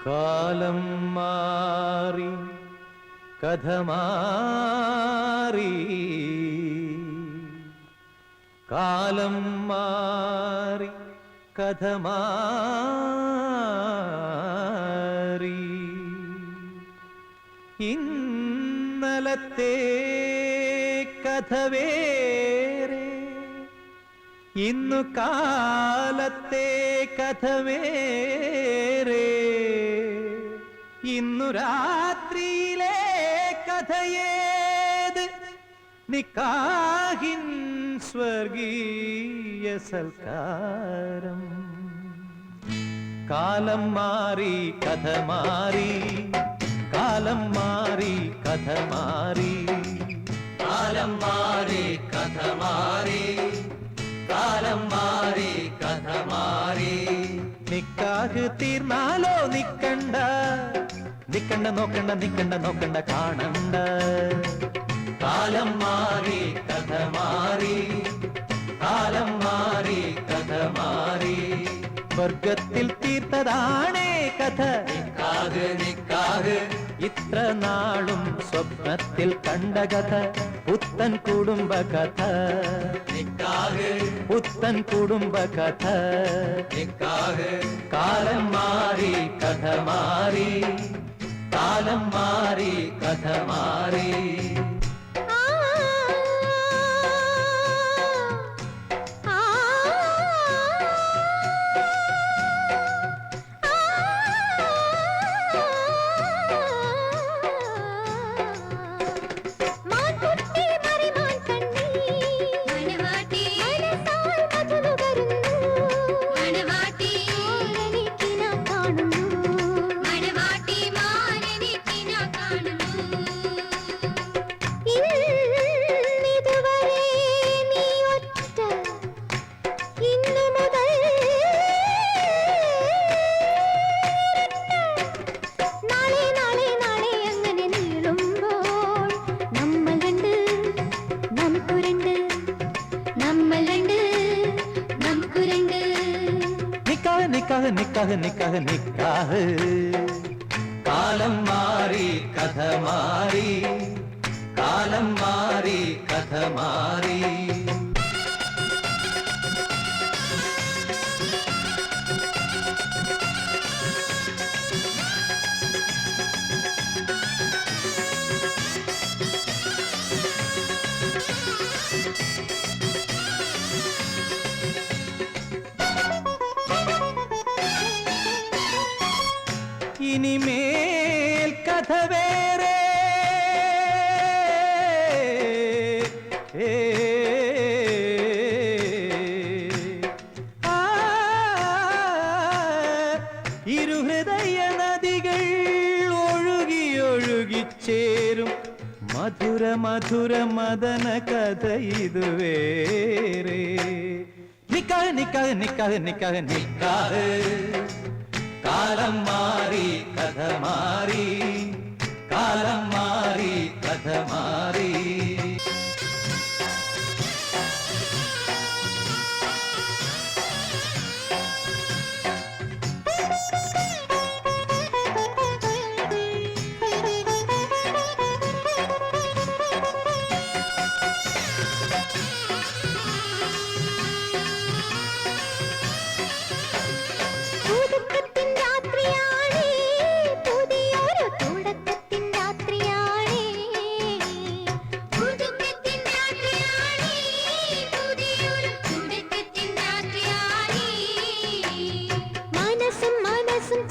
കാലം മാറി കഥ മാറി കാലം മാറി കഥ മാറി ഇന്നലത്തെ കഥ വേറെ ഇന്നു കാലത്തെ കഥ വേറെ ഇന്നു രാത്രിയിലെ കഥയേത് നിക്കാഹിൻ സ്വർഗീയ സൽക്കാരം കാലം മാറി കഥ മാറി കാലം മാറി കഥ മാറി കാലം മാറി കഥ മാറി കാലം മാറി കഥ മാറി നിക്കാഹ് തീർന്നാലോ നിക്കണ്ട നിക്കണ്ട നോക്കണ്ട നിക്കണ്ട നോക്കണ്ട കാണണ്ട കാലം മാറി കഥ മാറി കാലം മാറി കഥ മാറി സ്വർഗത്തിൽ തീർത്തതാണേ കഥ നിക്കാഹ് നിക്കാഹ് ഇത്ര നാളും സ്വപ്നത്തിൽ കണ്ട കഥ പുത്തൻ കുടുംബ കഥ നിക്കാഹ് പുത്തൻ കുടുംബ കഥ നിക്കാഹ് കാലം മാറി കഥ മാറി കാലം മാറി കഥ മാറി നിക്കാഹ് നിക്കാഹ് നിക്കാഹ് നിക്കാഹ് കാലം മാറി കഥ മാറി കാലം മാറി കഥ മാറി ഇനിമേൽ കഥ വേറെ ഇരുഹൃദയ നദികൾ ഒഴുകി ഒഴുകിച്ചേരും മധുര മധുര മദന കഥ ഇതുവേറെ നിക്കാഹ് നിക്കാഹ് നിക്കാഹ് നിക്കാഹ് നിക്കാഹ് കാലം മാറി കഥ മാറി കാലം മാറി കഥ മാറി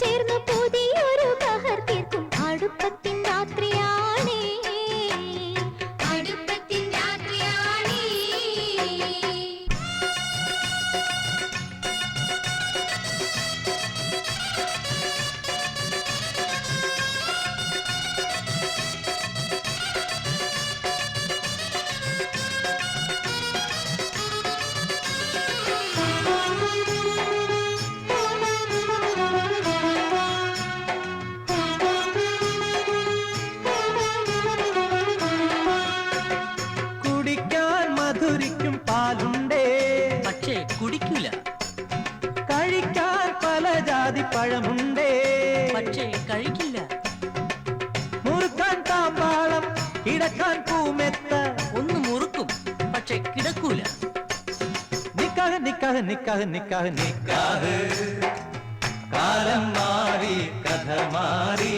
ചേർന്ന് പുതിയൊരു ബഹർ തീർക്കും അടുപ്പത്തിൻ രാത്രിയാണേ അടുപ്പത്തിൻ രാത്രിയാണേ മെത്ത ഒന്ന് മുറുക്കും, പക്ഷെ കിടക്കൂല. നിക്കാഹ് നിക്കാഹ് നിക്കാഹ് നിക്കാഹ് നിക്കാഹ് കാലം മാറി കഥ മാറി